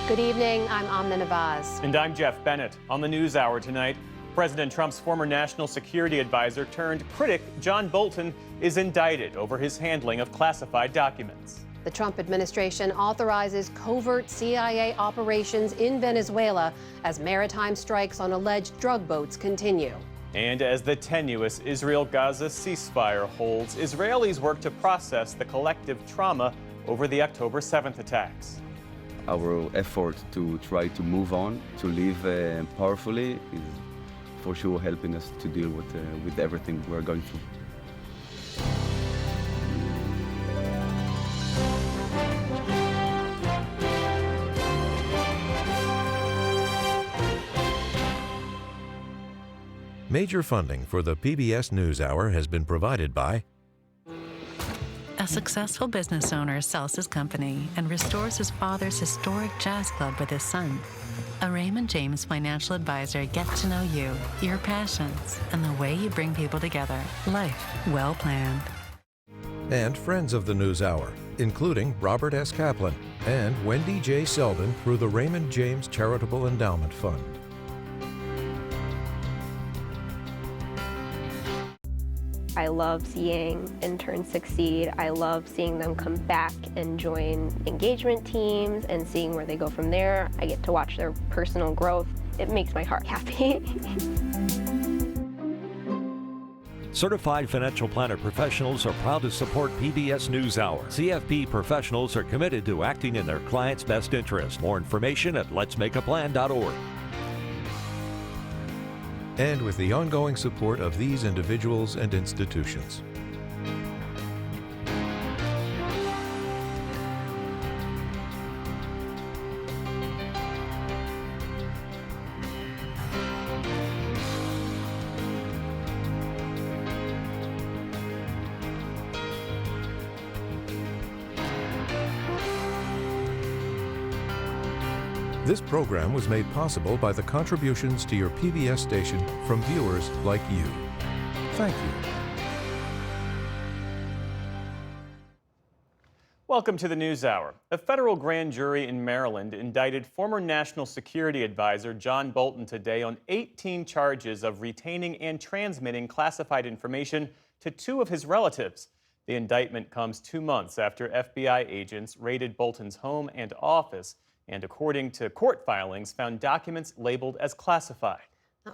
Good evening, I'm Amna Nawaz. And I'm Jeff Bennett. On the NewsHour tonight, President Trump's former national security advisor turned critic John Bolton is indicted over his handling of classified documents. The Trump administration authorizes covert CIA operations in Venezuela as maritime strikes on alleged drug boats continue. And as the tenuous Israel-Gaza ceasefire holds, Israelis work to process the collective trauma over the October 7th attacks. Our effort to try to move on, to live powerfully, is for sure helping us to deal with everything we're going through. Major funding for the PBS NewsHour has been provided by a successful business owner sells his company and restores his father's historic jazz club with his son. A Raymond James financial advisor gets to know you, your passions, and the way you bring people together. Life well planned. and friends of the NewsHour, including Robert S. Kaplan and Wendy J. Selden through the Raymond James Charitable Endowment Fund. I love seeing interns succeed. I love seeing them come back and join engagement teams and seeing where they go from there. I get to watch their personal growth. It makes my heart happy. Certified financial planner professionals are proud to support PBS NewsHour. CFP professionals are committed to acting in their clients' best interest. More information at letsmakeaplan.org. And with the ongoing support of these individuals and institutions. This program was made possible by the contributions to your PBS station from viewers like you. Thank you. Welcome to the NewsHour. A federal grand jury in Maryland indicted former National Security Advisor John Bolton today on 18 charges of retaining and transmitting classified information to two of his relatives. The indictment comes 2 months after FBI agents raided Bolton's home and office and, according to court filings, found documents labeled as classified.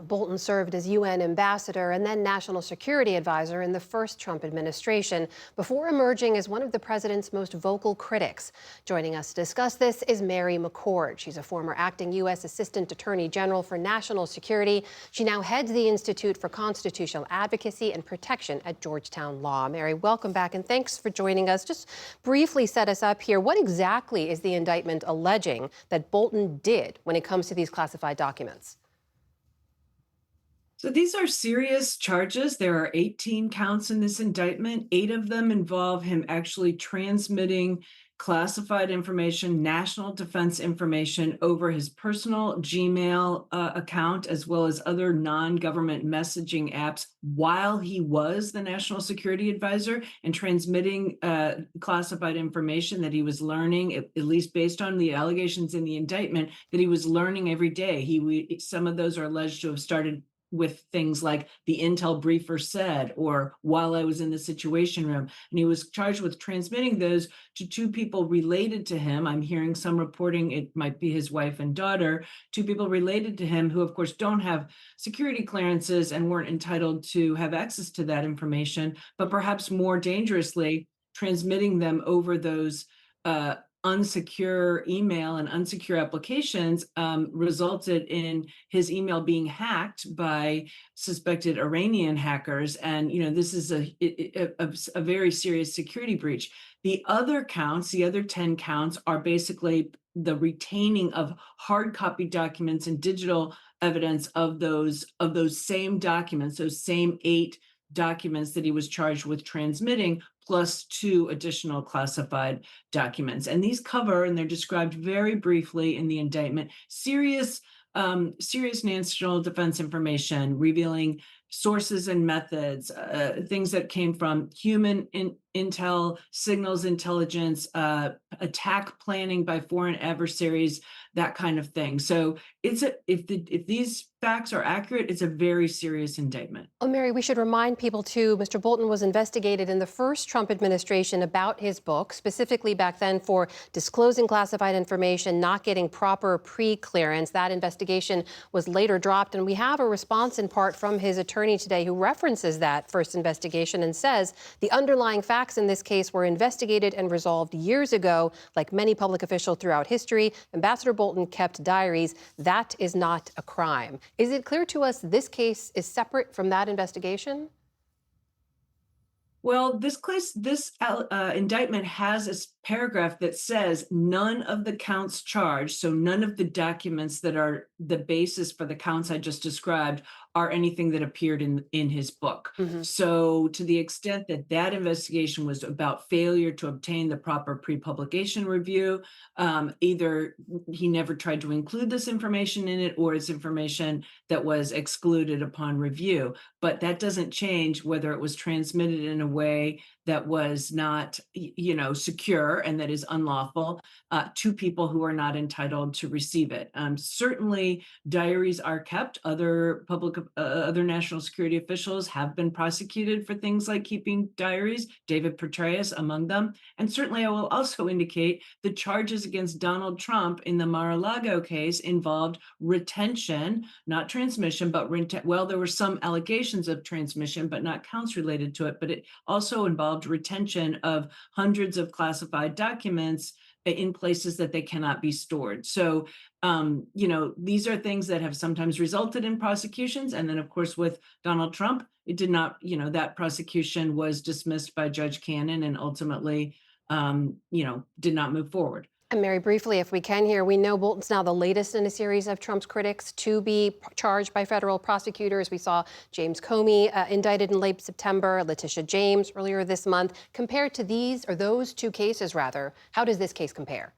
Bolton served as UN ambassador and then national security advisor in the first Trump administration before emerging as one of the president's most vocal critics. Joining us to discuss this is Mary McCord. She's a former acting U.S. Assistant Attorney General for National Security. She now heads the Institute for Constitutional Advocacy and Protection at Georgetown Law. Mary, welcome back and thanks for joining us. Just briefly set us up here. What exactly is the indictment alleging that Bolton did when it comes to these classified documents? So these are serious charges. There are 18 counts in this indictment. 8 of them involve him actually transmitting classified information, national defense information over his personal Gmail account, as well as other non-government messaging apps while he was the national security advisor, and transmitting classified information that he was learning, at least based on the allegations in the indictment, that he was learning every day. Some of those are alleged to have started with things like the intel briefer said, or while I was in the Situation Room. And he was charged with transmitting those to 2 people related to him. I'm hearing some reporting it might be his wife and daughter, 2 people related to him who, of course, don't have security clearances and weren't entitled to have access to that information, but perhaps more dangerously, transmitting them over those unsecure email and unsecure applications resulted in his email being hacked by suspected Iranian hackers. And, this is a very serious security breach. The other 10 counts are basically the retaining of hard copy documents and digital evidence of those same documents, those same 8 documents that he was charged with transmitting, plus 2 additional classified documents. And these cover, and they're described very briefly in the indictment, serious national defense information revealing sources and methods, things that came from human intel, signals intelligence, attack planning by foreign adversaries, that kind of thing. So if these facts are accurate, it's a very serious indictment. Oh, Mary, we should remind people, too, Mr. Bolton was investigated in the first Trump administration about his book, specifically back then for disclosing classified information, not getting proper pre-clearance. That investigation was later dropped, and we have a response in part from his attorney today who references that first investigation and says the underlying facts in this case were investigated and resolved years ago. Like many public officials throughout history, Ambassador Bolton kept diaries. That is not a crime. Is it clear to us this case is separate from that investigation? Well, this indictment has a paragraph that says none of the counts charged, so none of the documents that are the basis for the counts I just described are anything that appeared in his book. So to the extent that that investigation was about failure to obtain the proper pre-publication review, either he never tried to include this information in it or it's information that was excluded upon review. But that doesn't change whether it was transmitted in a way that was not, secure and that is unlawful to people who are not entitled to receive it. Certainly, diaries are kept. Other national security officials have been prosecuted for things like keeping diaries, David Petraeus among them. And certainly, I will also indicate the charges against Donald Trump in the Mar-a-Lago case involved retention, not transmission, but there were some allegations of transmission, but not counts related to it. But it also involved retention of hundreds of classified documents in places that they cannot be stored. So, these are things that have sometimes resulted in prosecutions. And then, of course, with Donald Trump, it did not, that prosecution was dismissed by Judge Cannon and ultimately, did not move forward. And Mary, briefly, if we can here, we know Bolton's now the latest in a series of Trump's critics to be charged by federal prosecutors. We saw James Comey indicted in late September, Letitia James earlier this month. Compared to those two cases, rather, how does this case compare?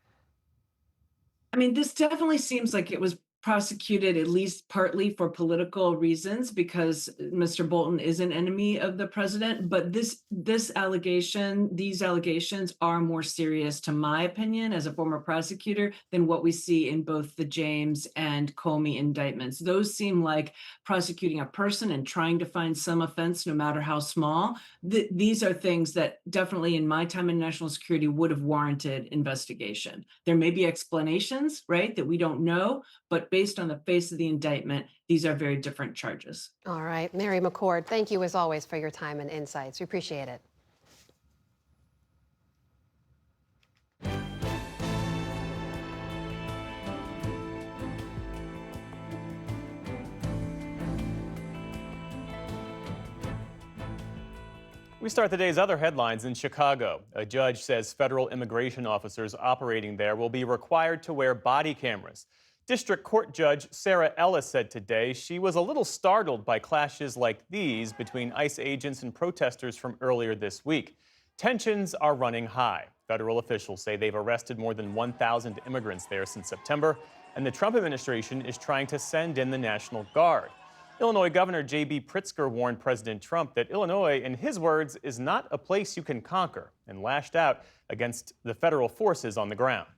I mean, this definitely seems like it was prosecuted at least partly for political reasons because Mr. Bolton is an enemy of the president. But these allegations are more serious, to my opinion, as a former prosecutor, than what we see in both the James and Comey indictments. Those seem like prosecuting a person and trying to find some offense, no matter how small. These are things that definitely in my time in national security would have warranted investigation. There may be explanations, right, that we don't know, but based on the face of the indictment, these are very different charges. All right. Mary McCord, thank you as always for your time and insights. We appreciate it. We start the day's other headlines in Chicago. A judge says federal immigration officers operating there will be required to wear body cameras. District Court Judge Sarah Ellis said today she was a little startled by clashes like these between ICE agents and protesters from earlier this week. Tensions are running high. Federal officials say they've arrested more than 1,000 immigrants there since September, and the Trump administration is trying to send in the National Guard. Illinois Governor J.B. Pritzker warned President Trump that Illinois, in his words, is not a place you can conquer, and lashed out against the federal forces on the ground.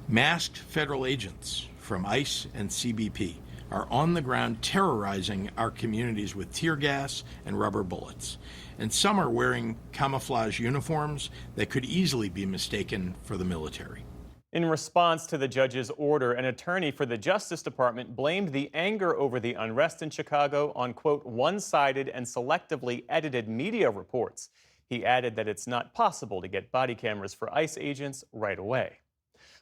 Masked federal agents from ICE and CBP are on the ground terrorizing our communities with tear gas and rubber bullets. And some are wearing camouflage uniforms that could easily be mistaken for the military. In response to the judge's order, an attorney for the Justice Department blamed the anger over the unrest in Chicago on, quote, one-sided and selectively edited media reports. He added that it's not possible to get body cameras for ICE agents right away.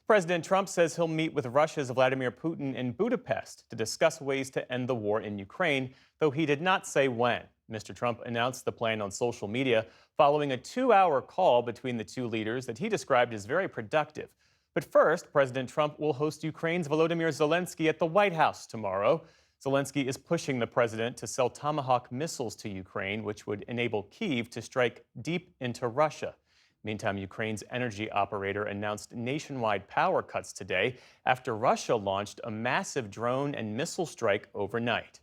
President Trump says he'll meet with Russia's Vladimir Putin in Budapest to discuss ways to end the war in Ukraine, though he did not say when. Mr. Trump announced the plan on social media following a 2-hour call between the two leaders that he described as very productive. But first, President Trump will host Ukraine's Volodymyr Zelensky at the White House tomorrow. Zelensky is pushing the president to sell Tomahawk missiles to Ukraine, which would enable Kyiv to strike deep into Russia. Meantime, Ukraine's energy operator announced nationwide power cuts today after Russia launched a massive drone and missile strike overnight.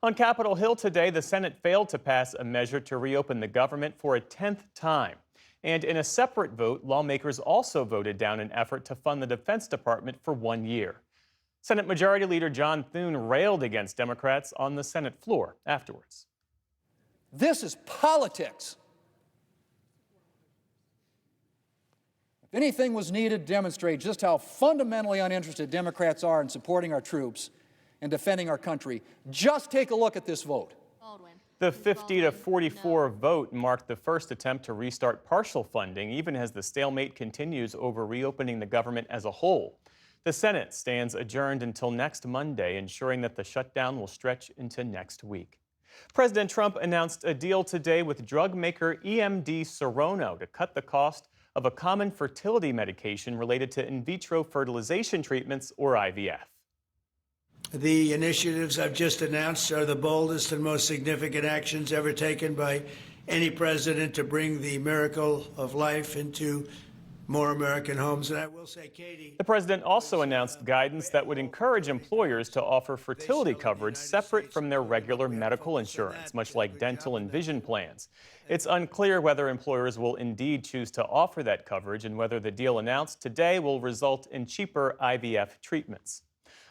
On Capitol Hill today, the Senate failed to pass a measure to reopen the government for a 10th time. And in a separate vote, lawmakers also voted down an effort to fund the Defense Department for 1 year. Senate Majority Leader John Thune railed against Democrats on the Senate floor afterwards. This is politics. If anything was needed to demonstrate just how fundamentally uninterested Democrats are in supporting our troops and defending our country, just take a look at this vote. The 50-44 vote marked the first attempt to restart partial funding, even as the stalemate continues over reopening the government as a whole. The Senate stands adjourned until next Monday, ensuring that the shutdown will stretch into next week. President Trump announced a deal today with drug maker EMD Serono to cut the cost of a common fertility medication related to in vitro fertilization treatments, or IVF. The initiatives I've just announced are the boldest and most significant actions ever taken by any president to bring the miracle of life into more American homes. And I will say, Katie... The president also announced guidance that would encourage employers to offer fertility coverage separate from their regular medical insurance, much like dental and vision plans. It's unclear whether employers will indeed choose to offer that coverage and whether the deal announced today will result in cheaper IVF treatments.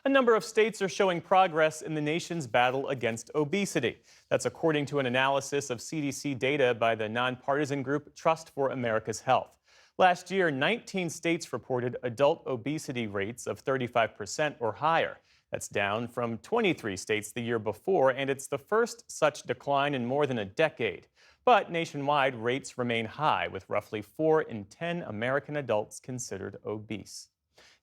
A number of states are showing progress in the nation's battle against obesity. That's according to an analysis of CDC data by the nonpartisan group Trust for America's Health. Last year, 19 states reported adult obesity rates of 35% or higher. That's down from 23 states the year before, and it's the first such decline in more than a decade. But nationwide, rates remain high, with roughly 4 in 10 American adults considered obese.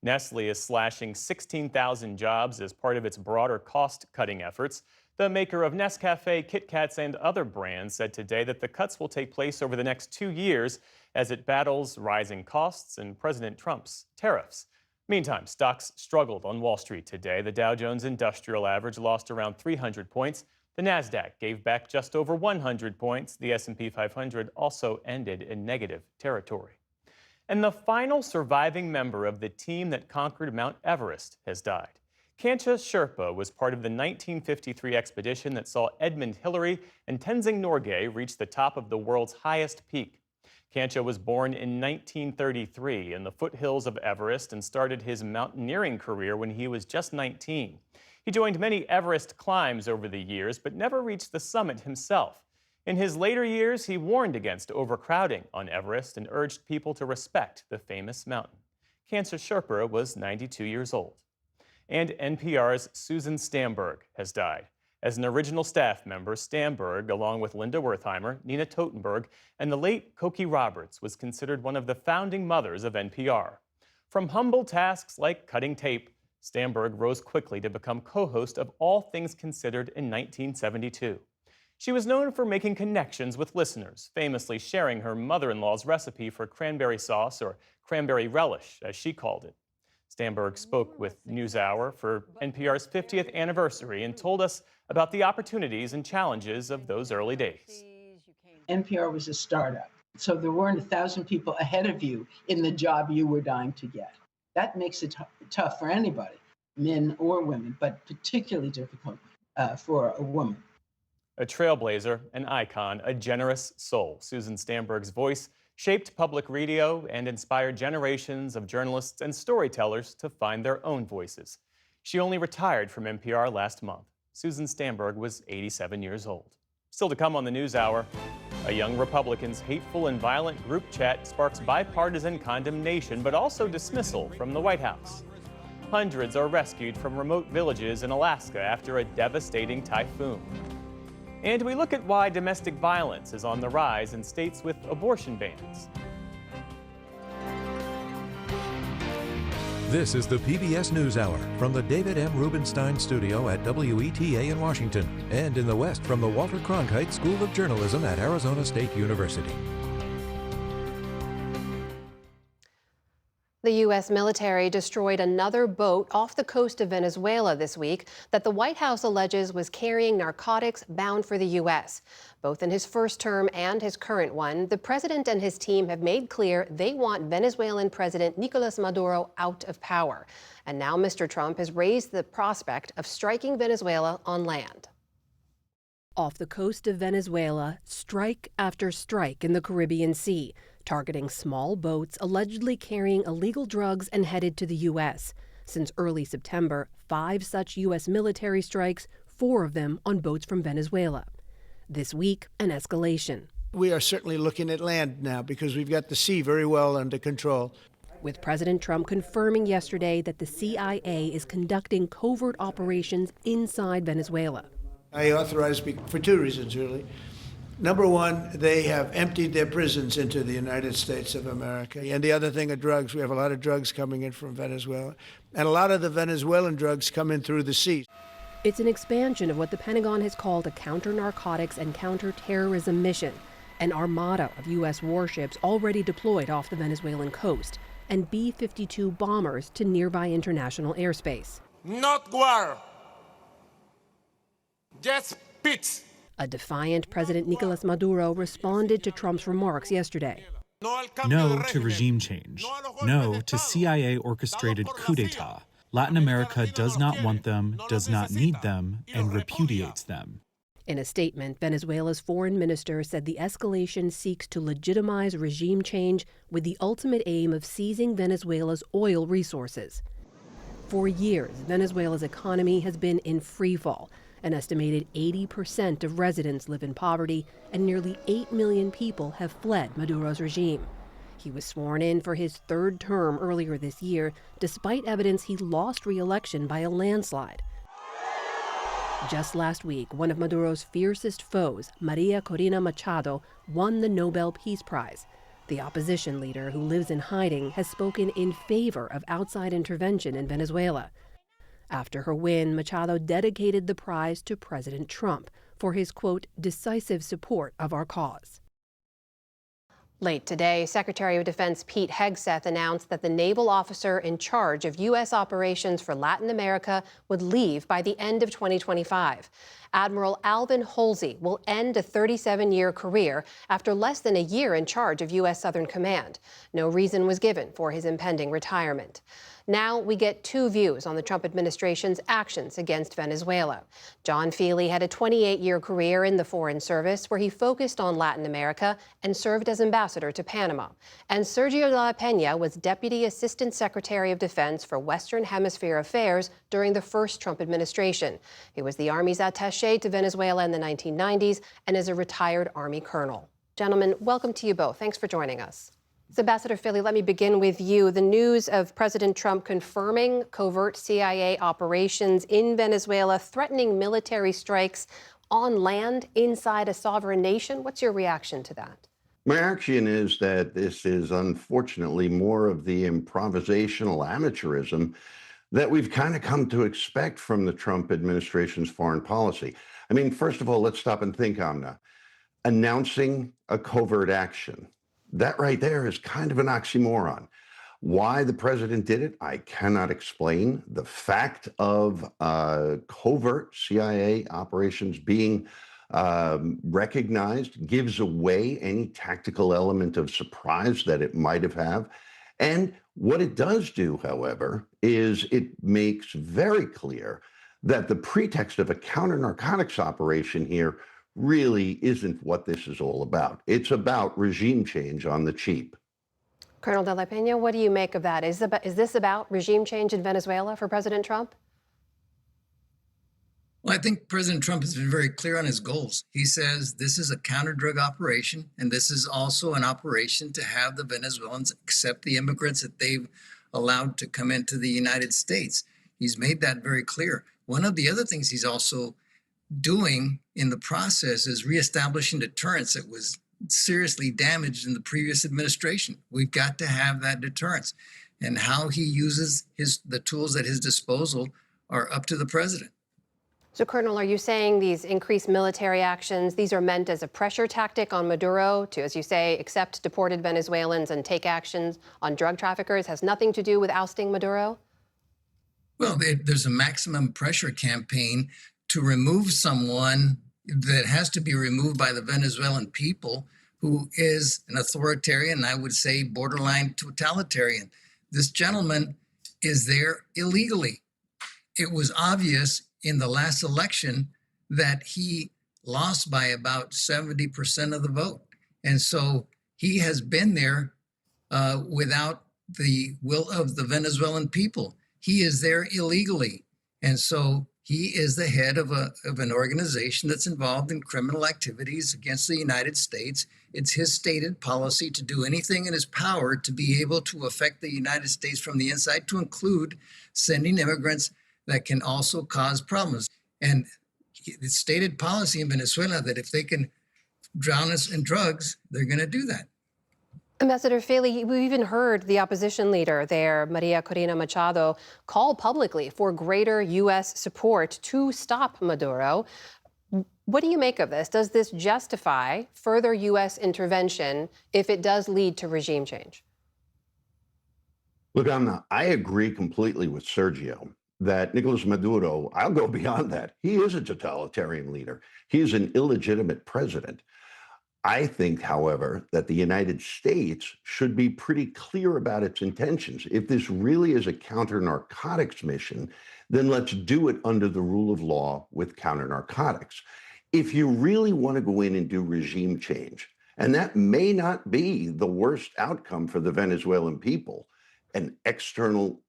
Nestle is slashing 16,000 jobs as part of its broader cost-cutting efforts. The maker of Nescafe, Kit Kats, and other brands said today that the cuts will take place over the next 2 years as it battles rising costs and President Trump's tariffs. Meantime, stocks struggled on Wall Street today. The Dow Jones Industrial Average lost around 300 points. The Nasdaq gave back just over 100 points. The S&P 500 also ended in negative territory. And the final surviving member of the team that conquered Mount Everest has died. Kantha Sherpa was part of the 1953 expedition that saw Edmund Hillary and Tenzing Norgay reach the top of the world's highest peak. Kantha was born in 1933 in the foothills of Everest and started his mountaineering career when he was just 19. He joined many Everest climbs over the years, but never reached the summit himself. In his later years, he warned against overcrowding on Everest and urged people to respect the famous mountain. Kantha Sherpa was 92 years old. And NPR's Susan Stamberg has died. As an original staff member, Stamberg, along with Linda Wertheimer, Nina Totenberg, and the late Cokie Roberts, was considered one of the founding mothers of NPR. From humble tasks like cutting tape, Stamberg rose quickly to become co-host of All Things Considered in 1972. She was known for making connections with listeners, famously sharing her mother-in-law's recipe for cranberry sauce, or cranberry relish, as she called it. Stamberg spoke with NewsHour for NPR's 50th anniversary and told us about the opportunities and challenges of those early days. NPR was a startup, so there weren't 1,000 people ahead of you in the job you were dying to get. That makes it tough for anybody, men or women, but particularly difficult for a woman. A trailblazer, an icon, a generous soul, Susan Stamberg's voice shaped public radio and inspired generations of journalists and storytellers to find their own voices. She only retired from NPR last month. Susan Stamberg was 87 years old. Still to come on the NewsHour, a young Republican's hateful and violent group chat sparks bipartisan condemnation, but also dismissal from the White House. Hundreds are rescued from remote villages in Alaska after a devastating typhoon. And we look at why domestic violence is on the rise in states with abortion bans. This is the PBS NewsHour from the David M. Rubenstein Studio at WETA in Washington, and in the West from the Walter Cronkite School of Journalism at Arizona State University. The U.S. military destroyed another boat off the coast of Venezuela this week that the White House alleges was carrying narcotics bound for the U.S. Both in his first term and his current one, the president and his team have made clear they want Venezuelan President Nicolas Maduro out of power. And now Mr. Trump has raised the prospect of striking Venezuela on land. Off the coast of Venezuela, strike after strike in the Caribbean Sea. targeting small boats allegedly carrying illegal drugs and headed to the U.S. Since early September, 5 such U.S. military strikes, 4 of them on boats from Venezuela. This week, an escalation. We are certainly looking at land now because we've got the sea very well under control. With President Trump confirming yesterday that the CIA is conducting covert operations inside Venezuela. I authorized for 2 reasons, really. Number one, they have emptied their prisons into the United States of America. And the other thing are drugs. We have a lot of drugs coming in from Venezuela. And a lot of the Venezuelan drugs come in through the sea. It's an expansion of what the Pentagon has called a counter-narcotics and counter-terrorism mission, an armada of U.S. warships already deployed off the Venezuelan coast, and B-52 bombers to nearby international airspace. Not war, just peace. A defiant President Nicolas Maduro responded to Trump's remarks yesterday. No to regime change. No to CIA-orchestrated coup d'etat. Latin America does not want them, does not need them, and repudiates them. In a statement, Venezuela's foreign minister said the escalation seeks to legitimize regime change with the ultimate aim of seizing Venezuela's oil resources. For years, Venezuela's economy has been in freefall. An estimated 80% of residents live in poverty, and nearly 8 million people have fled Maduro's regime. He was sworn in for his 3rd term earlier this year, despite evidence he lost re-election by a landslide. Just last week, one of Maduro's fiercest foes, Maria Corina Machado, won the Nobel Peace Prize. The opposition leader, who lives in hiding, has spoken in favor of outside intervention in Venezuela. After her win, Machado dedicated the prize to President Trump for his, quote, decisive support of our cause. Late today, Secretary of Defense Pete Hegseth announced that the naval officer in charge of U.S. operations for Latin America would leave by the end of 2025. Admiral Alvin Holsey will end a 37-year career after less than a year in charge of U.S. Southern Command. No reason was given for his impending retirement. Now we get 2 views on the Trump administration's actions against Venezuela. John Feely had a 28-year career in the Foreign Service where he focused on Latin America and served as ambassador to Panama. And Sergio de la Peña was Deputy Assistant Secretary of Defense for Western Hemisphere Affairs during the first Trump administration. He was the Army's attaché to Venezuela in the 1990s and is a retired Army colonel. Gentlemen, welcome to you both. Thanks for joining us. So, Ambassador Feely, let me begin with you. The news of President Trump confirming covert CIA operations in Venezuela, threatening military strikes on land inside a sovereign nation. What's your reaction to that? My reaction is that this is unfortunately more of the improvisational amateurism that we've kind of come to expect from the Trump administration's foreign policy. I mean, first of all, let's stop and think, Amna. Announcing a covert action. That right there is kind of an oxymoron. Why the president did it, I cannot explain. The fact of covert CIA operations being recognized gives away any tactical element of surprise that it might have. And what it does do, however, is it makes very clear that the pretext of a counter-narcotics operation here really isn't what this is all about. It's about regime change on the cheap. Colonel de la Peña, what do you make of that? Is this about regime change in Venezuela for President Trump? Well, I think President Trump has been very clear on his goals. He says this is a counter-drug operation, and this is also an operation to have the Venezuelans accept the immigrants that they've allowed to come into the United States. He's made that very clear. One of the other things he's also doing in the process is reestablishing deterrence that was seriously damaged in the previous administration. We've got to have that deterrence. And how he uses the tools at his disposal are up to the president. So, Colonel, are you saying these increased military actions, these are meant as a pressure tactic on Maduro to, as you say, accept deported Venezuelans and take actions on drug traffickers, has nothing to do with ousting Maduro? Well, there's a maximum pressure campaign to remove someone that has to be removed by the Venezuelan people who is an authoritarian, I would say borderline totalitarian. This gentleman is there illegally. It was obvious in the last election that he lost by about 70% of the vote. And so He has been there without the will of the Venezuelan people. He is there illegally. And so he is the head of an organization that's involved in criminal activities against the United States. It's his stated policy to do anything in his power to be able to affect the United States from the inside, to include sending immigrants that can also cause problems. And it's stated policy in Venezuela that if they can drown us in drugs, they're going to do that. Ambassador Feili, we even heard the opposition leader there, Maria Corina Machado, call publicly for greater U.S. support to stop Maduro. What do you make of this? Does this justify further U.S. intervention if it does lead to regime change? Look, I agree completely with Sergio that Nicolas Maduro, I'll go beyond that. He is a totalitarian leader. He is an illegitimate president. I think, however, that the United States should be pretty clear about its intentions. If this really is a counter-narcotics mission, then let's do it under the rule of law with counter-narcotics. If you really want to go in and do regime change, and that may not be the worst outcome for the Venezuelan people, an external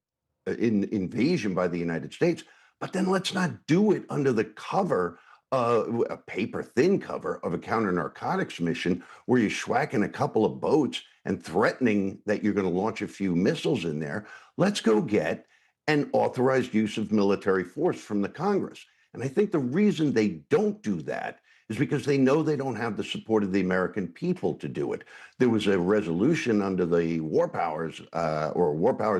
invasion by the United States, but then let's not do it under the cover a paper-thin cover of a counter-narcotics mission where you're schwacking a couple of boats and threatening that you're going to launch a few missiles in there. Let's go get an authorized use of military force from the Congress. And I think the reason they don't do that is because they know they don't have the support of the American people to do it. There was a resolution under the War Powers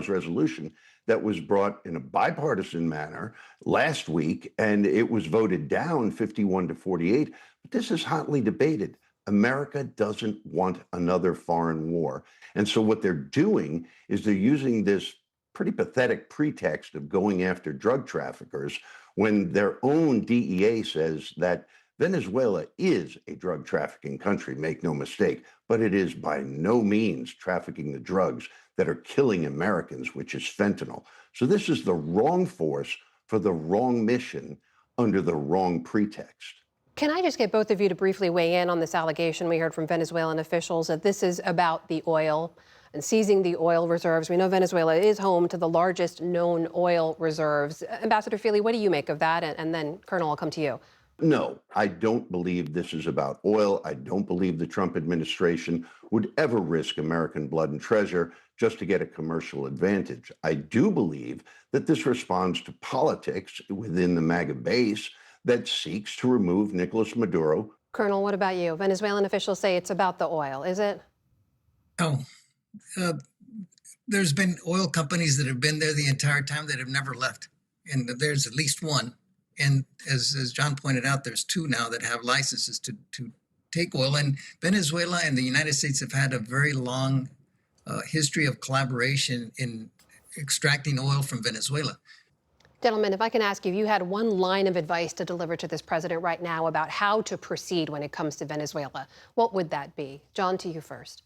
resolution that was brought in a bipartisan manner last week, and it was voted down 51-48. But this is hotly debated. America doesn't want another foreign war. And so what they're doing is they're using this pretty pathetic pretext of going after drug traffickers when their own DEA says that Venezuela is a drug trafficking country, make no mistake, but it is by no means trafficking the drugs that are killing Americans, which is fentanyl. So this is the wrong force for the wrong mission under the wrong pretext. Can I just get both of you to briefly weigh in on this allegation we heard from Venezuelan officials that this is about the oil and seizing the oil reserves? We know Venezuela is home to the largest known oil reserves. Ambassador Feili, what do you make of that? And then, Colonel, I'll come to you. No, I don't believe this is about oil. I don't believe the Trump administration would ever risk American blood and treasure just to get a commercial advantage. I do believe that this responds to politics within the MAGA base that seeks to remove Nicolas Maduro. Colonel, what about you? Venezuelan officials say it's about the oil. Is it? Oh, there's been oil companies that have been there the entire time that have never left. And there's at least one. And as John pointed out, there's two now that have licenses to take oil. And Venezuela and the United States have had a very long history of collaboration in extracting oil from Venezuela. Gentlemen, if I can ask you, if you had one line of advice to deliver to this president right now about how to proceed when it comes to Venezuela, what would that be? John, to you first.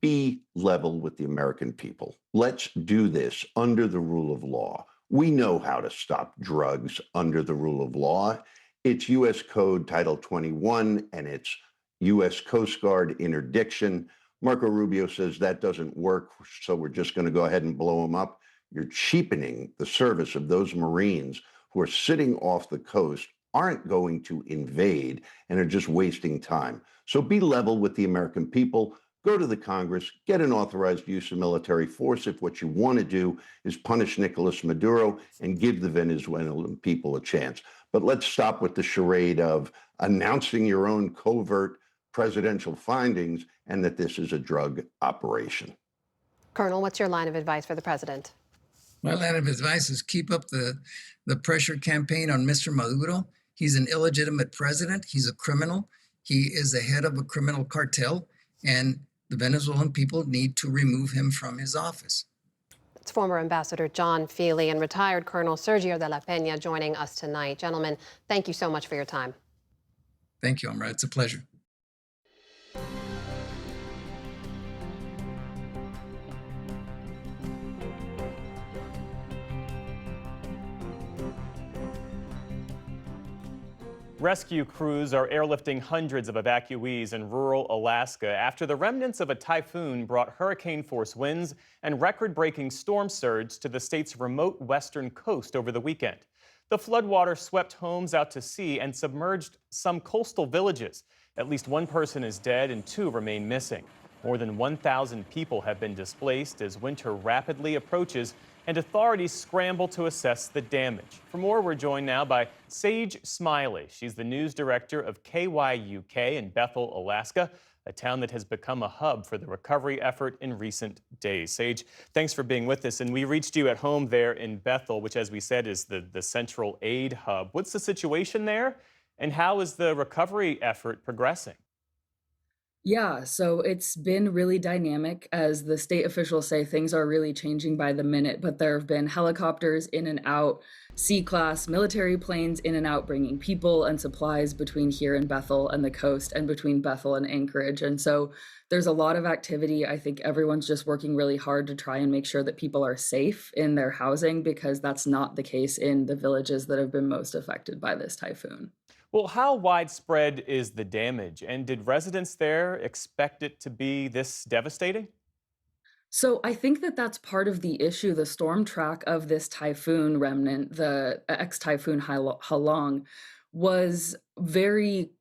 Be level with the American people. Let's do this under the rule of law. We know how to stop drugs under the rule of law. It's U.S. Code Title 21 and it's U.S. Coast Guard interdiction. Marco Rubio says that doesn't work, so we're just going to go ahead and blow them up. You're cheapening the service of those Marines who are sitting off the coast, aren't going to invade, and are just wasting time. So be level with the American people. Go to the Congress, get an authorized use of military force if what you want to do is punish Nicolas Maduro and give the Venezuelan people a chance. But let's stop with the charade of announcing your own covert presidential findings and that this is a drug operation. Colonel, what's your line of advice for the president? My line of advice is keep up the pressure campaign on Mr. Maduro. He's an illegitimate president. He's a criminal. He is the head of a criminal cartel, and the Venezuelan people need to remove him from his office. It's former Ambassador John Feili and retired Colonel Sergio de la Peña joining us tonight. Gentlemen, thank you so much for your time. Thank you, Amra. It's a pleasure. Rescue crews are airlifting hundreds of evacuees in rural Alaska after the remnants of a typhoon brought hurricane-force winds and record-breaking storm surge to the state's remote western coast over the weekend. The floodwater swept homes out to sea and submerged some coastal villages. At least one person is dead and 2 remain missing. More than 1,000 people have been displaced as winter rapidly approaches and authorities scramble to assess the damage. For more, we're joined now by Sage Smiley. She's the news director of KYUK in Bethel, Alaska, a town that has become a hub for the recovery effort in recent days. Sage, thanks for being with us. And we reached you at home there in Bethel, which, as we said, is the central aid hub. What's the situation there, and how is the recovery effort progressing? Yeah, so it's been really dynamic. As the state officials say, things are really changing by the minute, but there have been helicopters in and out, C-class military planes in and out, bringing people and supplies between here and Bethel and the coast and between Bethel and Anchorage. And so there's a lot of activity. I think everyone's just working really hard to try and make sure that people are safe in their housing, because that's not the case in the villages that have been most affected by this typhoon. Well, how widespread is the damage, and did residents there expect it to be this devastating? So I think that that's part of the issue. The storm track of this typhoon remnant, the ex-typhoon Halong, was very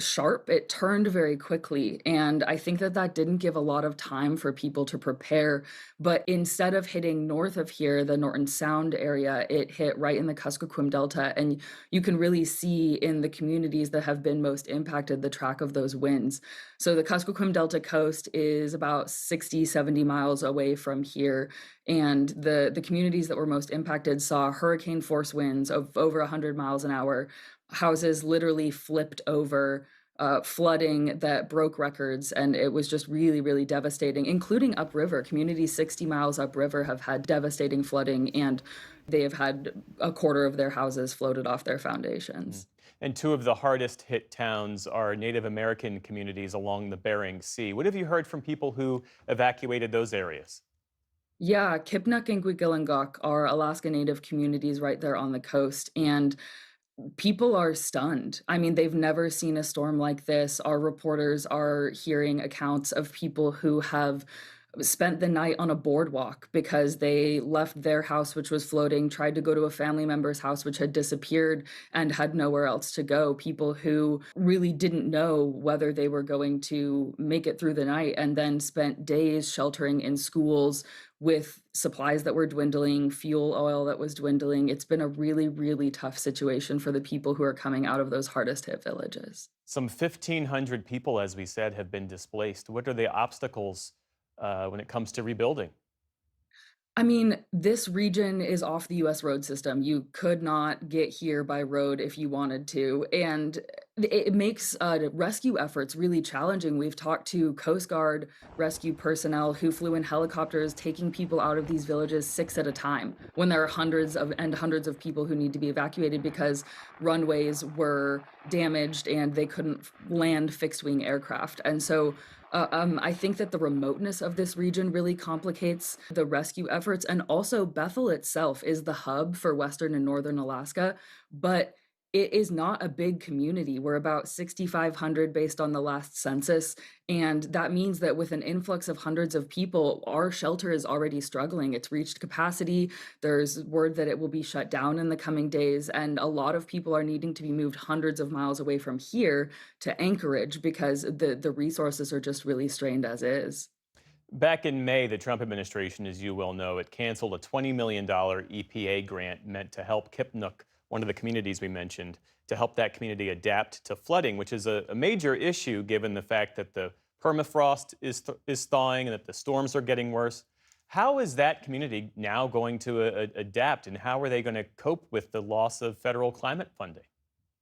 sharp. It turned very quickly. And I think that that didn't give a lot of time for people to prepare. But instead of hitting north of here, the Norton Sound area, it hit right in the Kuskokwim Delta. And you can really see in the communities that have been most impacted the track of those winds. So the Kuskokwim Delta coast is about 60, 70 miles away from here. And the communities that were most impacted saw hurricane force winds of over 100 miles an hour. Houses literally flipped over, flooding that broke records, and it was just really, really devastating, including upriver. Communities 60 miles upriver have had devastating flooding, and they have had a quarter of their houses floated off their foundations. And 2 of the hardest hit towns are Native American communities along the Bering Sea. What have you heard from people who evacuated those areas? Yeah, Kipnuk and Gwigilungok are Alaska Native communities right there on the coast, and people are stunned. I mean, they've never seen a storm like this. Our reporters are hearing accounts of people who have spent the night on a boardwalk because they left their house, which was floating, tried to go to a family member's house, which had disappeared, and had nowhere else to go. People who really didn't know whether they were going to make it through the night, and then spent days sheltering in schools with supplies that were dwindling, fuel oil that was dwindling. It's been a really, really tough situation for the people who are coming out of those hardest hit villages. Some 1,500 people, as we said, have been displaced. What are the obstacles when it comes to rebuilding? I mean, this region is off the US road system. You could not get here by road if you wanted to. And it makes rescue efforts really challenging. We've talked to Coast Guard rescue personnel who flew in helicopters taking people out of these villages 6 at a time when there are hundreds of people who need to be evacuated because runways were damaged and they couldn't land fixed wing aircraft. And so I think that the remoteness of this region really complicates the rescue efforts. And also Bethel itself is the hub for Western and Northern Alaska, but it is not a big community. We're about 6,500 based on the last census. And that means that with an influx of hundreds of people, our shelter is already struggling. It's reached capacity. There's word that it will be shut down in the coming days. And a lot of people are needing to be moved hundreds of miles away from here to Anchorage because the resources are just really strained as is. Back in May, the Trump administration, as you well know, it canceled a $20 million EPA grant meant to help Kipnuk, one of the communities we mentioned, to help that community adapt to flooding, which is a major issue given the fact that the permafrost is thawing and that the storms are getting worse. How is that community now going to adapt, and how are they going to cope with the loss of federal climate funding?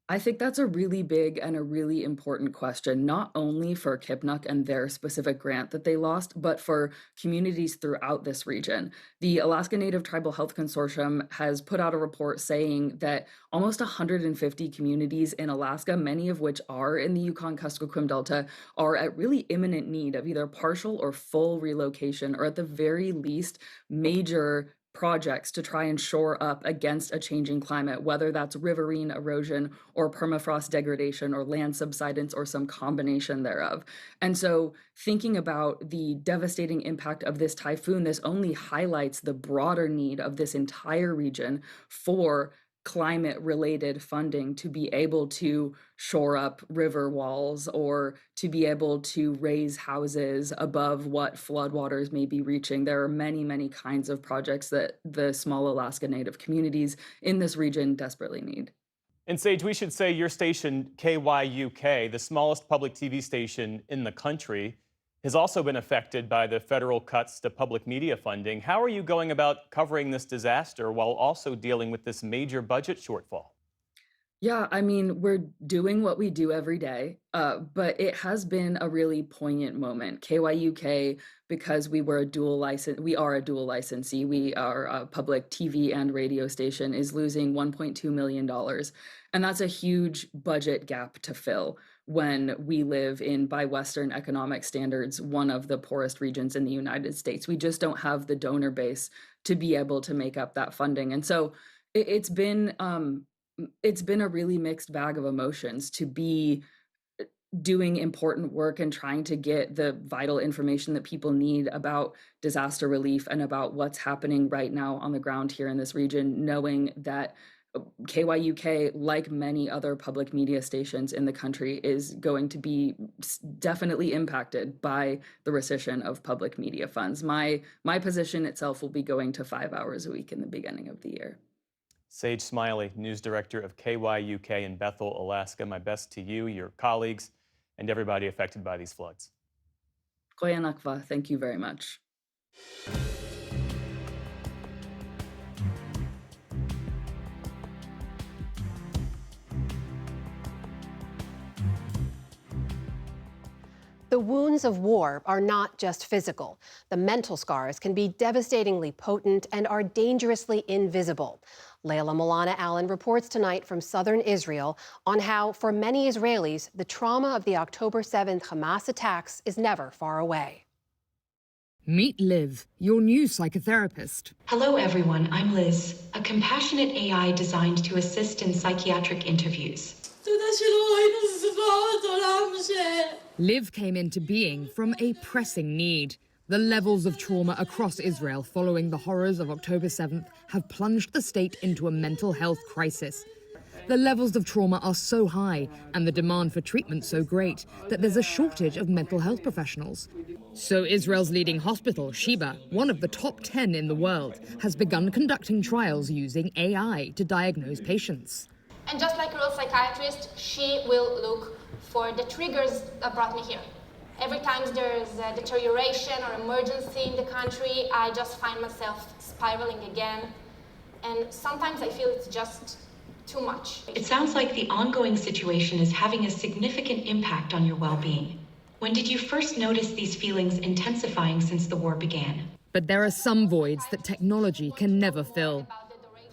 I think that's a really big and a really important question, not only for Kipnuk and their specific grant that they lost, but for communities throughout this region. The Alaska Native Tribal Health Consortium has put out a report saying that almost 150 communities in Alaska, many of which are in the Yukon-Kuskokwim Delta, are at really imminent need of either partial or full relocation, or at the very least, major projects to try and shore up against a changing climate, whether that's riverine erosion or permafrost degradation or land subsidence or some combination thereof. And so thinking about the devastating impact of this typhoon, this only highlights the broader need of this entire region for climate-related funding to be able to shore up river walls or to be able to raise houses above what floodwaters may be reaching. There are many, many kinds of projects that the small Alaska Native communities in this region desperately need. And Sage, we should say your station, KYUK, the smallest public TV station in the country, has also been affected by the federal cuts to public media funding. How are you going about covering this disaster while also dealing with this major budget shortfall? Yeah, I mean, we're doing what we do every day, but it has been a really poignant moment. KYUK, because we are a dual licensee, we are a public TV and radio station, is losing $1.2 million. And that's a huge budget gap to fill when we live in, by Western economic standards, one of the poorest regions in the United States. We just don't have the donor base to be able to make up that funding. And so it's been a really mixed bag of emotions to be doing important work and trying to get the vital information that people need about disaster relief and about what's happening right now on the ground here in this region, knowing that KYUK, like many other public media stations in the country, is going to be definitely impacted by the rescission of public media funds. My position itself will be going to 5 hours a week in the beginning of the year. Sage Smiley, news director of KYUK in Bethel, Alaska. My best to you, your colleagues, and everybody affected by these floods. Koyanakva, thank you very much. The wounds of war are not just physical. The mental scars can be devastatingly potent and are dangerously invisible. Layla Milana Allen reports tonight from southern Israel on how, for many Israelis, the trauma of the October 7th Hamas attacks is never far away. Meet Liv, your new psychotherapist. Hello, everyone. I'm Liz, a compassionate AI designed to assist in psychiatric interviews. Liv came into being from a pressing need. The levels of trauma across Israel following the horrors of October 7th have plunged the state into a mental health crisis. The levels of trauma are so high and the demand for treatment so great that there's a shortage of mental health professionals. So Israel's leading hospital, Sheba, one of the top 10 in the world, has begun conducting trials using AI to diagnose patients. And just like a real psychiatrist, she will look for the triggers that brought me here. Every time there's a deterioration or emergency in the country, I just find myself spiraling again. And sometimes I feel it's just too much. It sounds like the ongoing situation is having a significant impact on your well-being. When did you first notice these feelings intensifying since the war began? But there are some voids that technology can never fill.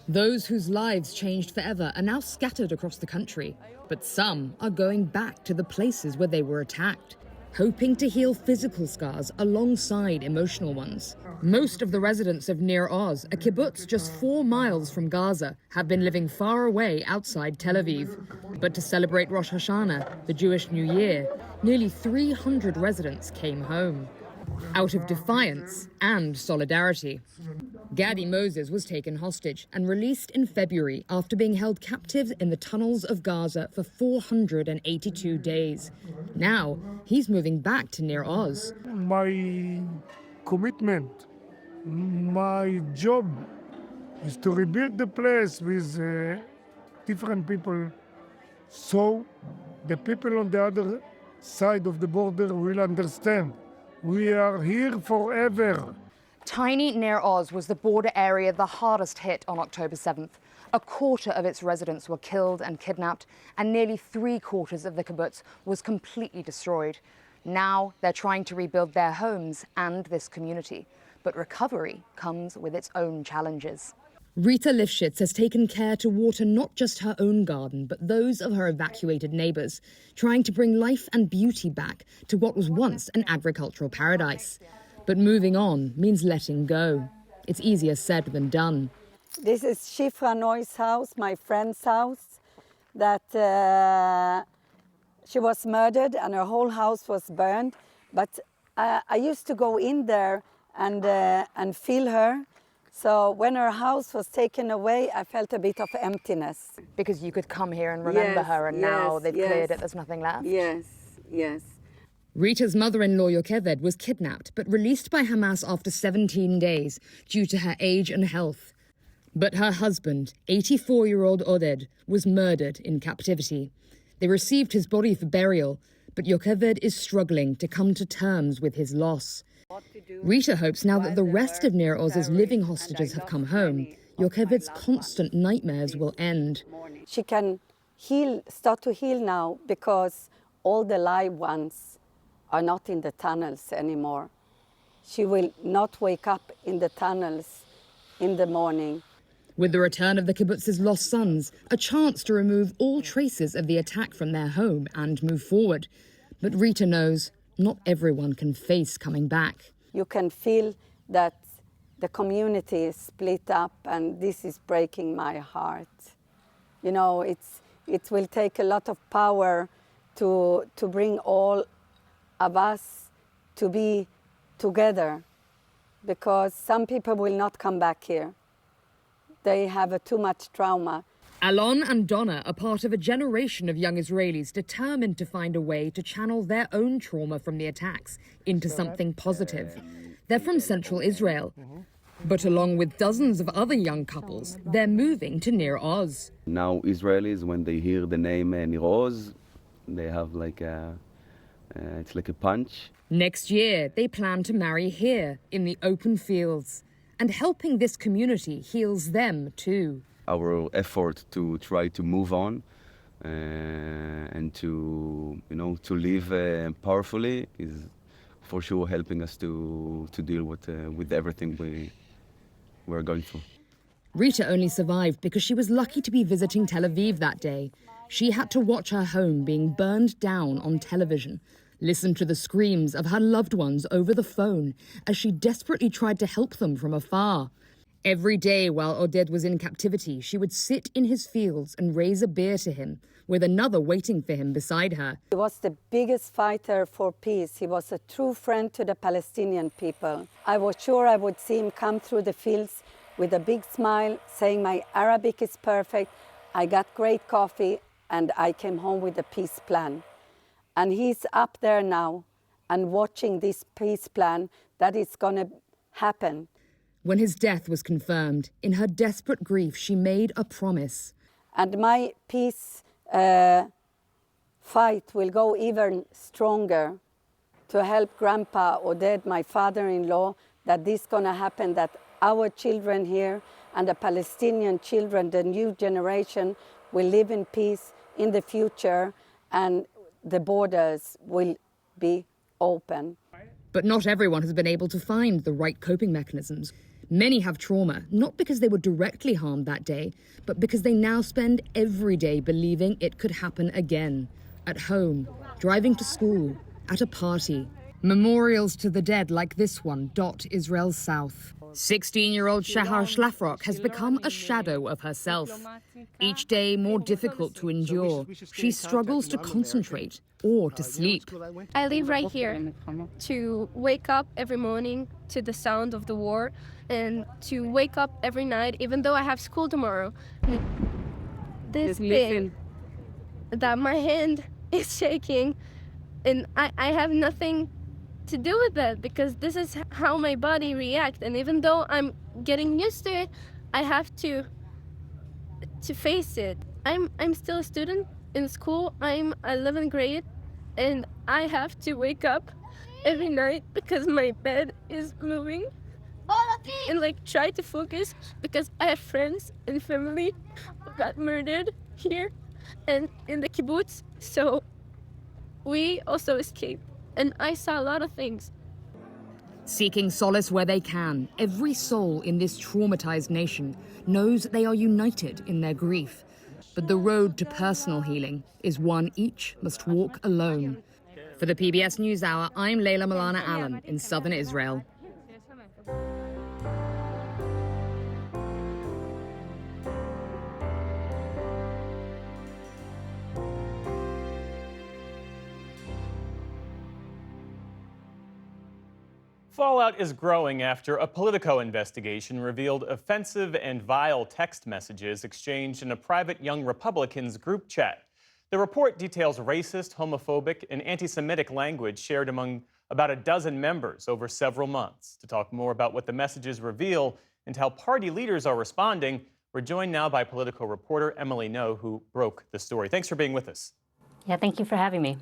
Those whose lives changed forever are now scattered across the country, but some are going back to the places where they were attacked, hoping to heal physical scars alongside emotional ones. Most of the residents of Nir Oz, a kibbutz just 4 miles from Gaza, have been living far away outside Tel Aviv. But to celebrate Rosh Hashanah, the Jewish New Year, nearly 300 residents came home, out of defiance and solidarity. Gadi Moses was taken hostage and released in February after being held captive in the tunnels of Gaza for 482 days. Now, he's moving back to Nir Oz. My commitment, my job is to rebuild the place with different people, so the people on the other side of the border will understand. We are here forever. Tiny Nir Oz was the border area the hardest hit on October 7th. A quarter of its residents were killed and kidnapped, and nearly 3/4 of the kibbutz was completely destroyed. Now they're trying to rebuild their homes and this community. But recovery comes with its own challenges. Rita Lifshitz has taken care to water not just her own garden, but those of her evacuated neighbors, trying to bring life and beauty back to what was once an agricultural paradise. But moving on means letting go. It's easier said than done. This is Shifra Noy's house, my friend's house, that she was murdered and her whole house was burned. But I used to go in there and feel her. So when her house was taken away, I felt a bit of emptiness. Because you could come here and remember her, and now they've cleared it, there's nothing left. Yes, yes. Rita's mother-in-law Yocheved was kidnapped but released by Hamas after 17 days due to her age and health. But her husband, 84-year-old Oded, was murdered in captivity. They received his body for burial, but Yocheved is struggling to come to terms with his loss. Rita hopes now that the rest of Nir Oz's living hostages have come home, Yocheved's constant nightmares will end. She can start to heal now because all the live ones are not in the tunnels anymore. She will not wake up in the tunnels in the morning. With the return of the kibbutz's lost sons, a chance to remove all traces of the attack from their home and move forward. But Rita knows not everyone can face coming back. You can feel that the community is split up, and this is breaking my heart. You know, it will take a lot of power to bring all of us to be together, because some people will not come back here. They have too much trauma. Alon and Donna are part of a generation of young Israelis determined to find a way to channel their own trauma from the attacks into something positive. They're from central Israel. But along with dozens of other young couples, they're moving to Nir Oz. Now Israelis, when they hear the name Nir Oz, they have it's like a punch. Next year, they plan to marry here in the open fields. And helping this community heals them too. Our effort to try to move on and to live powerfully is for sure helping us to deal with everything we're going through. Rita only survived because she was lucky to be visiting Tel Aviv that day. She had to watch her home being burned down on television, listen to the screams of her loved ones over the phone as she desperately tried to help them from afar. Every day while Oded was in captivity, she would sit in his fields and raise a beer to him, with another waiting for him beside her. He was the biggest fighter for peace. He was a true friend to the Palestinian people. I was sure I would see him come through the fields with a big smile, saying my Arabic is perfect, I got great coffee, and I came home with a peace plan. And he's up there now and watching this peace plan that is going to happen. When his death was confirmed, in her desperate grief, she made a promise. And my peace fight will go even stronger to help Grandpa Oded, my father-in-law, that this is going to happen, that our children here and the Palestinian children, the new generation, will live in peace in the future, and the borders will be open. But not everyone has been able to find the right coping mechanisms. Many have trauma, not because they were directly harmed that day, but because they now spend every day believing it could happen again. At home, driving to school, at a party. Memorials to the dead like this one dot Israel's south. 16-year-old Shahar Shlafrock has become a shadow of herself. Each day more difficult to endure. She struggles to concentrate or to sleep. I live right here to wake up every morning to the sound of the war and to wake up every night, even though I have school tomorrow. This thing that my hand is shaking, and I have nothing to do with that because this is how my body reacts. And even though I'm getting used to it, I have to face it. I'm still a student in school. I'm 11th grade, and I have to wake up every night because my bed is moving and try to focus because I have friends and family who got murdered here and in the kibbutz. So we also escaped, and I saw a lot of things. Seeking solace where they can, every soul in this traumatized nation knows they are united in their grief. But the road to personal healing is one each must walk alone. For the PBS NewsHour, I'm Leila Milana Allen in southern Israel. Fallout is growing after a Politico investigation revealed offensive and vile text messages exchanged in a private Young Republicans group chat. The report details racist, homophobic, and anti-Semitic language shared among about a dozen members over several months. To talk more about what the messages reveal and how party leaders are responding, we're joined now by Politico reporter Emily No, who broke the story. Thanks for being with us. Yeah, thank you for having me.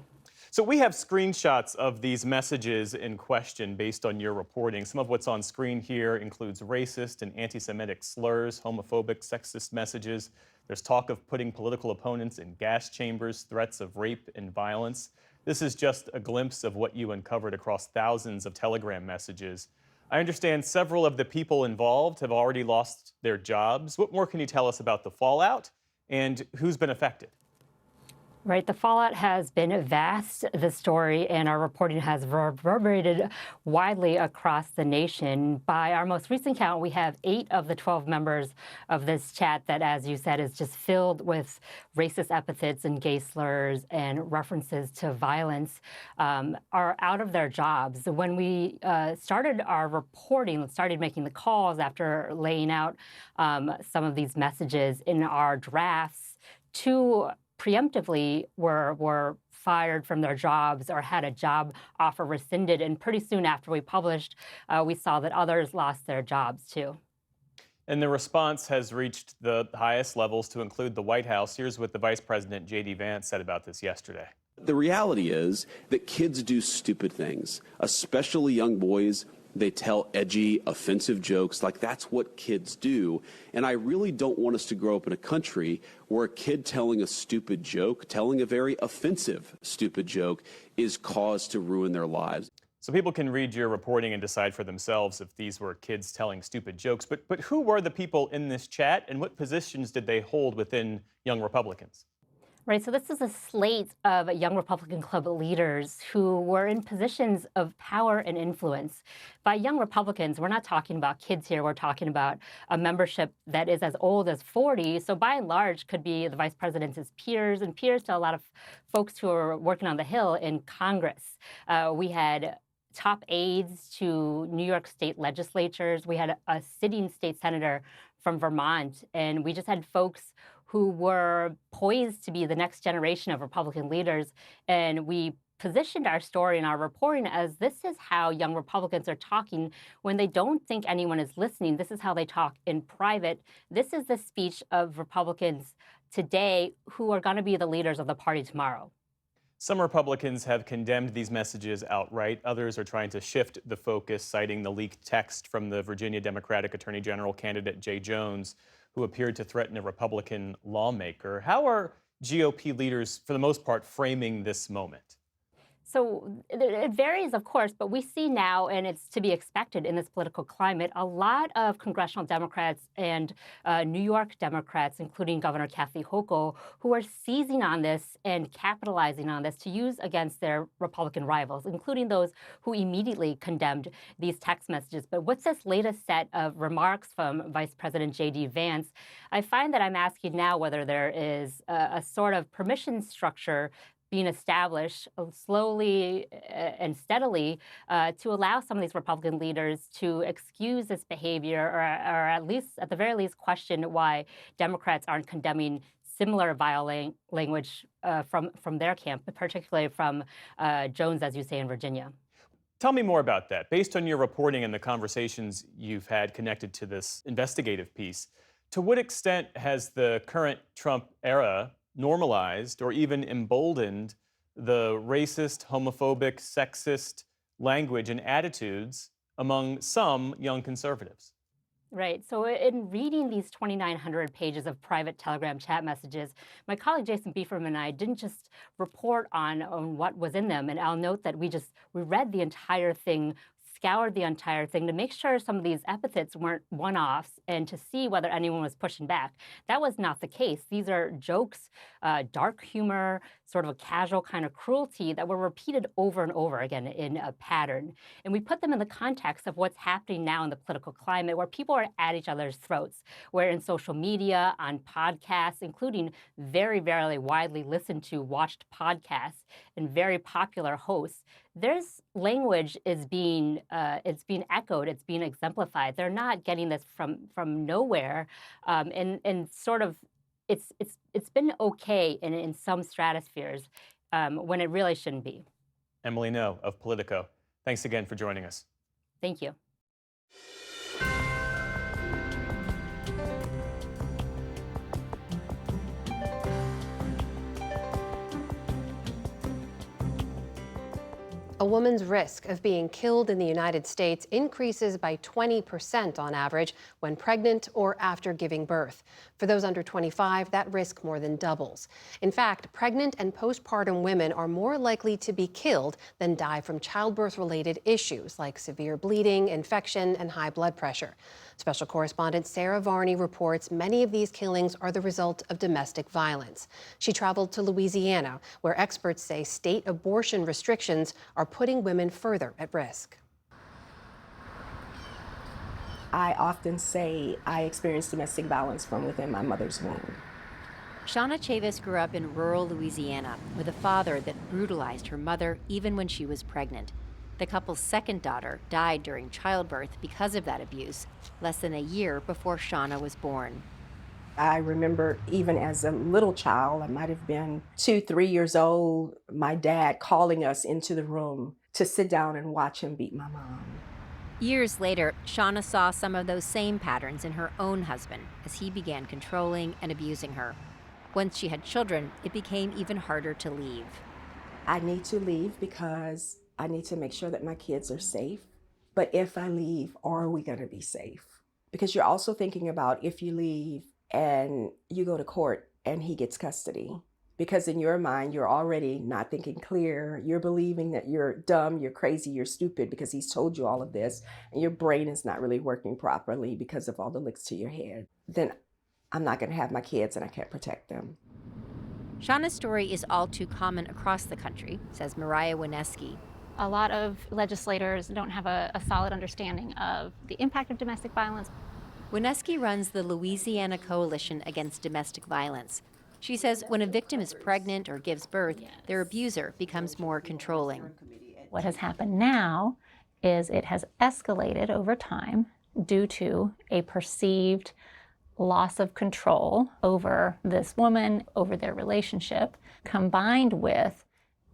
So we have screenshots of these messages in question based on your reporting. Some of what's on screen here includes racist and anti-Semitic slurs, homophobic, sexist messages. There's talk of putting political opponents in gas chambers, threats of rape and violence. This is just a glimpse of what you uncovered across thousands of Telegram messages. I understand several of the people involved have already lost their jobs. What more can you tell us about the fallout and who's been affected? Right, the fallout has been vast, the story, and our reporting has reverberated widely across the nation. By our most recent count, we have 8 of the 12 members of this chat that, as you said, is just filled with racist epithets and gay slurs and references to violence, are out of their jobs. When we started our reporting, started making the calls after laying out some of these messages in our drafts, 2 preemptively were fired from their jobs or had a job offer rescinded. And pretty soon after we published, we saw that others lost their jobs too. And the response has reached the highest levels to include the White House. Here's what the Vice President, J.D. Vance, said about this yesterday. The reality is that kids do stupid things, especially young boys. They tell edgy, offensive jokes. Like, that's what kids do. And I really don't want us to grow up in a country where a kid telling a stupid joke, telling a very offensive stupid joke, is cause to ruin their lives. So people can read your reporting and decide for themselves if these were kids telling stupid jokes. But who were the people in this chat, and what positions did they hold within Young Republicans? Right, so this is a slate of Young Republican Club leaders who were in positions of power and influence. By Young Republicans, we're not talking about kids here, we're talking about a membership that is as old as 40, so by and large could be the vice president's peers and peers to a lot of folks who are working on the Hill in Congress. We had top aides to New York state legislatures. We had a sitting state senator from Vermont, and we just had folks who were poised to be the next generation of Republican leaders. And we positioned our story and our reporting as this is how Young Republicans are talking when they don't think anyone is listening. This is how they talk in private. This is the speech of Republicans today who are going to be the leaders of the party tomorrow. Some Republicans have condemned these messages outright. Others are trying to shift the focus, citing the leaked text from the Virginia Democratic Attorney General candidate Jay Jones, who appeared to threaten a Republican lawmaker. How are GOP leaders, for the most part, framing this moment? So it varies, of course, but we see now, and it's to be expected in this political climate, a lot of congressional Democrats and New York Democrats, including Governor Kathy Hochul, who are seizing on this and capitalizing on this to use against their Republican rivals, including those who immediately condemned these text messages. But what's this latest set of remarks from Vice President J.D. Vance? I find that I'm asking now whether there is a sort of permission structure being established slowly and steadily to allow some of these Republican leaders to excuse this behavior or at the very least question why Democrats aren't condemning similar vile language from their camp, particularly from Jones, as you say, in Virginia. Tell me more about that. Based on your reporting and the conversations you've had connected to this investigative piece, to what extent has the current Trump era normalized or even emboldened the racist, homophobic, sexist language and attitudes among some young conservatives? Right. So in reading these 2,900 pages of private Telegram chat messages, my colleague Jason Beeferman and I didn't just report on what was in them. And I'll note that we read the entire thing, scoured the entire thing to make sure some of these epithets weren't one-offs and to see whether anyone was pushing back. That was not the case. These are jokes, dark humor, sort of a casual kind of cruelty that were repeated over and over again in a pattern. And we put them in the context of what's happening now in the political climate, where people are at each other's throats, where in social media, on podcasts, including very, very widely listened to, watched podcasts, and very popular hosts, there's language is being it's being echoed, it's being exemplified. They're not getting this from nowhere, and sort of it's been okay in some stratospheres when it really shouldn't be. Emily No of Politico, thanks again for joining us. Thank you. A woman's risk of being killed in the United States increases by 20% on average when pregnant or after giving birth. For those under 25, that risk more than doubles. In fact, pregnant and postpartum women are more likely to be killed than die from childbirth-related issues like severe bleeding, infection, and high blood pressure. Special correspondent Sarah Varney reports many of these killings are the result of domestic violence. She traveled to Louisiana, where experts say state abortion restrictions are putting women further at risk. I often say I experienced domestic violence from within my mother's womb. Shauna Chavis grew up in rural Louisiana with a father that brutalized her mother even when she was pregnant. The couple's second daughter died during childbirth because of that abuse, less than a year before Shauna was born. I remember even as a little child, I might have been 2, 3 years old, my dad calling us into the room to sit down and watch him beat my mom. Years later, Shauna saw some of those same patterns in her own husband as he began controlling and abusing her. Once she had children, it became even harder to leave. I need to leave because I need to make sure that my kids are safe. But if I leave, are we going to be safe? Because you're also thinking about if you leave and you go to court and he gets custody. Because in your mind, you're already not thinking clear. You're believing that you're dumb, you're crazy, you're stupid because he's told you all of this. And your brain is not really working properly because of all the licks to your head. Then I'm not going to have my kids and I can't protect them. Shauna's story is all too common across the country, says Mariah Wineski. A lot of legislators don't have a solid understanding of the impact of domestic violence. Wineski runs the Louisiana Coalition Against Domestic Violence. She says when a victim is pregnant or gives birth, their abuser becomes more controlling. What has happened now is it has escalated over time due to a perceived loss of control over this woman, over their relationship, combined with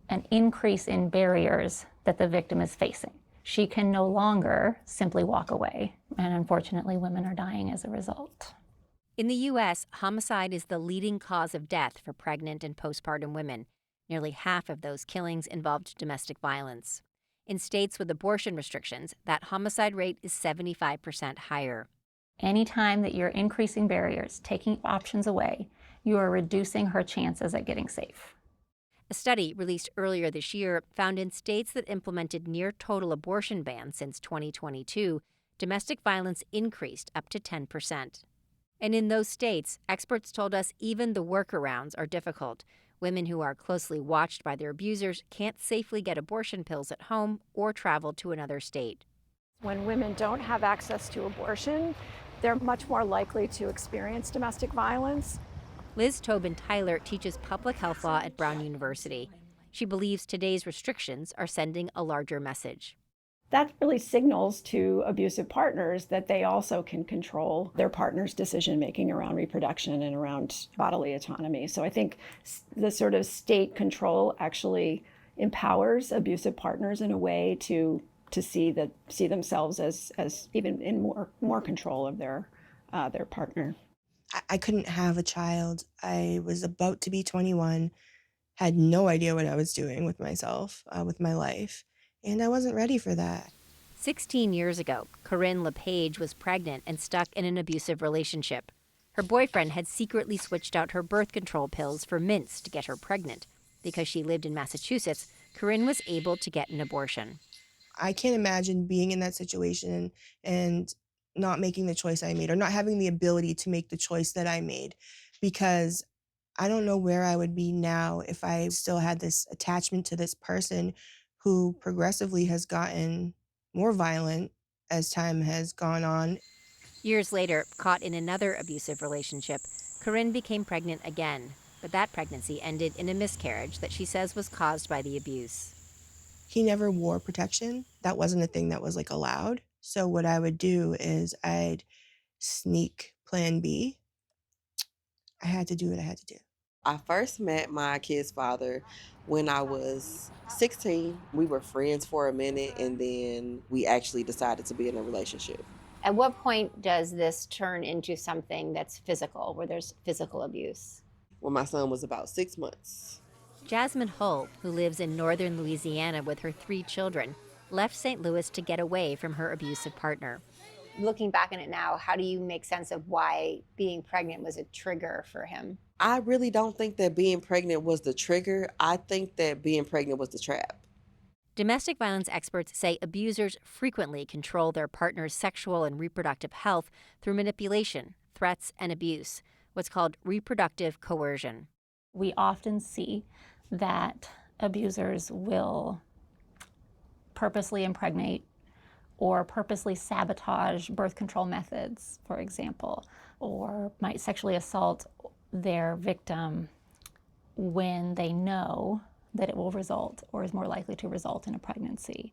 an increase in barriers that the victim is facing. She can no longer simply walk away, and unfortunately, women are dying as a result. In the U.S., homicide is the leading cause of death for pregnant and postpartum women. Nearly half of those killings involved domestic violence. In states with abortion restrictions, that homicide rate is 75% higher. Anytime that you're increasing barriers, taking options away, you are reducing her chances at getting safe. A study released earlier this year found in states that implemented near-total abortion bans since 2022, domestic violence increased up to 10%. And in those states, experts told us even the workarounds are difficult. Women who are closely watched by their abusers can't safely get abortion pills at home or travel to another state. When women don't have access to abortion, they're much more likely to experience domestic violence. Liz Tobin Tyler teaches public health law at Brown University. She believes today's restrictions are sending a larger message. That really signals to abusive partners that they also can control their partner's decision-making around reproduction and around bodily autonomy. So I think the sort of state control actually empowers abusive partners in a way to see themselves as even in more control of their partner. I couldn't have a child. I was about to be 21, had no idea what I was doing with myself, with my life, and I wasn't ready for that. 16 years ago, Corinne LePage was pregnant and stuck in an abusive relationship. Her boyfriend had secretly switched out her birth control pills for mints to get her pregnant. Because she lived in Massachusetts, Corinne was able to get an abortion. I can't imagine being in that situation and not making the choice I made, or not having the ability to make the choice that I made, because I don't know where I would be now if I still had this attachment to this person who progressively has gotten more violent as time has gone on. Years later, caught in another abusive relationship, Corinne became pregnant again. But that pregnancy ended in a miscarriage that she says was caused by the abuse. He never wore protection. That wasn't a thing that was like allowed. So what I would do is I'd sneak plan B. I had to do what I had to do. I first met my kid's father when I was 16. We were friends for a minute, and then we actually decided to be in a relationship. At what point does this turn into something that's physical, where there's physical abuse? When my son was about 6 months. Jasmine Hull, who lives in northern Louisiana with her 3 children, left St. Louis to get away from her abusive partner. Looking back on it now, how do you make sense of why being pregnant was a trigger for him? I really don't think that being pregnant was the trigger. I think that being pregnant was the trap. Domestic violence experts say abusers frequently control their partner's sexual and reproductive health through manipulation, threats, and abuse, what's called reproductive coercion. We often see that abusers will purposely impregnate or purposely sabotage birth control methods, for example, or might sexually assault their victim when they know that it will result or is more likely to result in a pregnancy.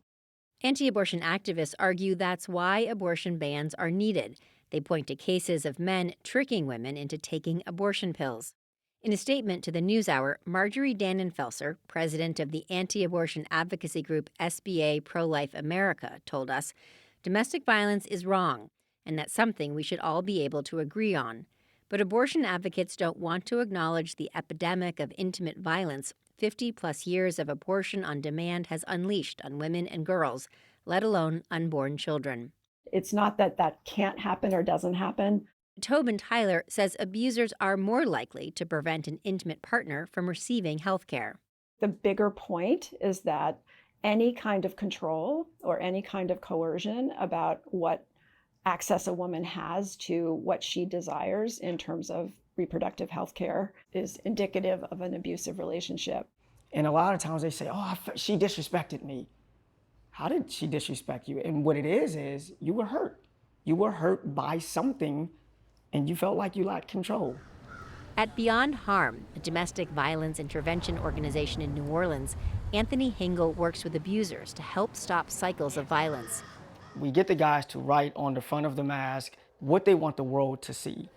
Anti-abortion activists argue that's why abortion bans are needed. They point to cases of men tricking women into taking abortion pills. In a statement to the NewsHour, Marjorie Dannenfelser, president of the anti-abortion advocacy group SBA Pro-Life America, told us, domestic violence is wrong, and that's something we should all be able to agree on. But abortion advocates don't want to acknowledge the epidemic of intimate violence 50-plus years of abortion on demand has unleashed on women and girls, let alone unborn children. It's not that that can't happen or doesn't happen. Tobin Tyler says abusers are more likely to prevent an intimate partner from receiving health care. The bigger point is that any kind of control or any kind of coercion about what access a woman has to what she desires in terms of reproductive health care is indicative of an abusive relationship. And a lot of times they say, oh, she disrespected me. How did she disrespect you? And what it is you were hurt. You were hurt by something and you felt like you lacked control. At Beyond Harm, a domestic violence intervention organization in New Orleans, Anthony Hingle works with abusers to help stop cycles of violence. We get the guys to write on the front of the mask what they want the world to see.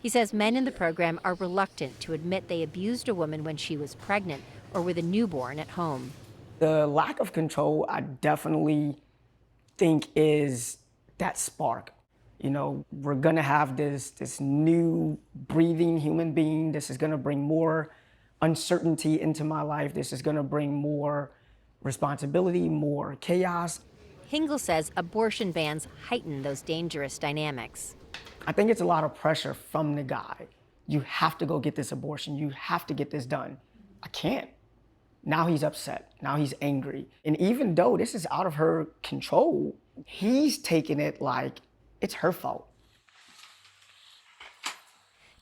He says men in the program are reluctant to admit they abused a woman when she was pregnant or with a newborn at home. The lack of control, I definitely think, is that spark. You know, we're gonna have this new breathing human being. This is gonna bring more uncertainty into my life. This is gonna bring more responsibility, more chaos. Hingle says abortion bans heighten those dangerous dynamics. I think it's a lot of pressure from the guy. You have to go get this abortion. You have to get this done. I can't. Now he's upset. Now he's angry. And even though this is out of her control, he's taking it like it's her fault.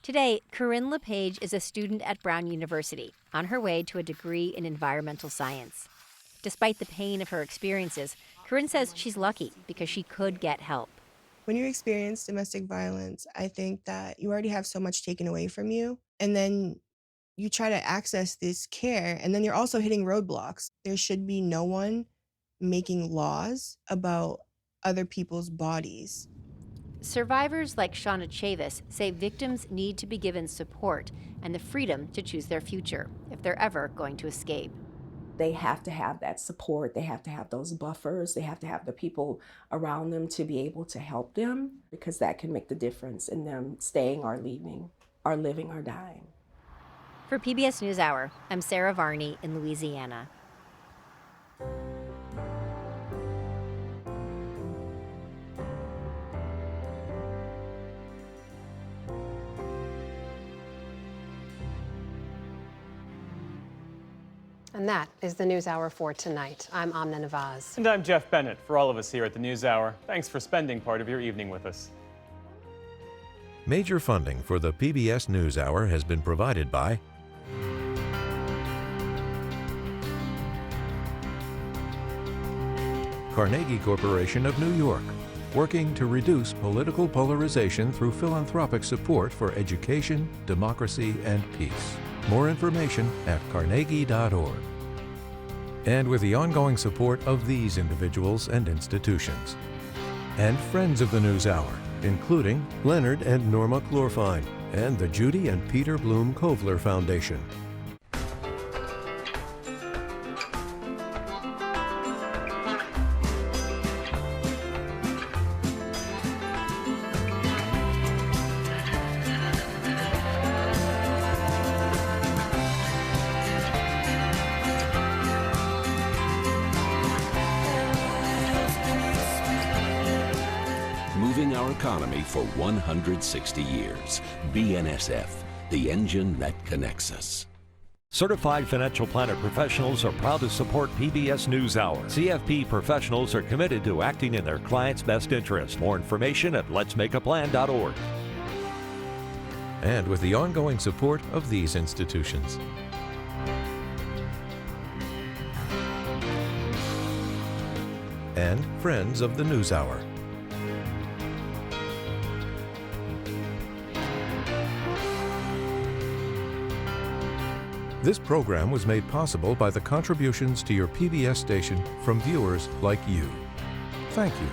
Today, Corinne LePage is a student at Brown University on her way to a degree in environmental science. Despite the pain of her experiences, Corinne says she's lucky because she could get help. When you experience domestic violence, I think that you already have so much taken away from you. And then you try to access this care, and then you're also hitting roadblocks. There should be no one making laws about other people's bodies. Survivors like Shauna Chavis say victims need to be given support and the freedom to choose their future if they're ever going to escape. They have to have that support. They have to have those buffers. They have to have the people around them to be able to help them, because that can make the difference in them staying or leaving, or living or dying. For PBS NewsHour, I'm Sarah Varney in Louisiana. And that is the NewsHour for tonight. I'm Amna Nawaz. And I'm Jeff Bennett. For all of us here at the NewsHour, thanks for spending part of your evening with us. Major funding for the PBS NewsHour has been provided by Carnegie Corporation of New York, working to reduce political polarization through philanthropic support for education, democracy, and peace. More information at carnegie.org. And with the ongoing support of these individuals and institutions. And friends of the NewsHour, including Leonard and Norma Chlorfine, and the Judy and Peter Bloom Kovler Foundation. Moving our economy for 160 years. BNSF, the engine that connects us. Certified financial planner professionals are proud to support PBS NewsHour. CFP professionals are committed to acting in their clients' best interest. More information at letsmakeaplan.org. And with the ongoing support of these institutions. And friends of the NewsHour. This program was made possible by the contributions to your PBS station from viewers like you. Thank you.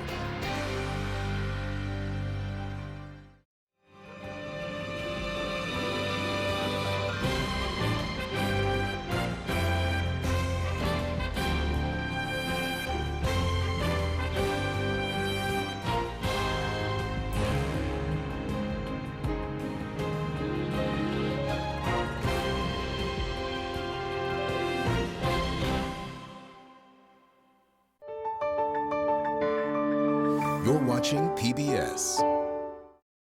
You're watching PBS.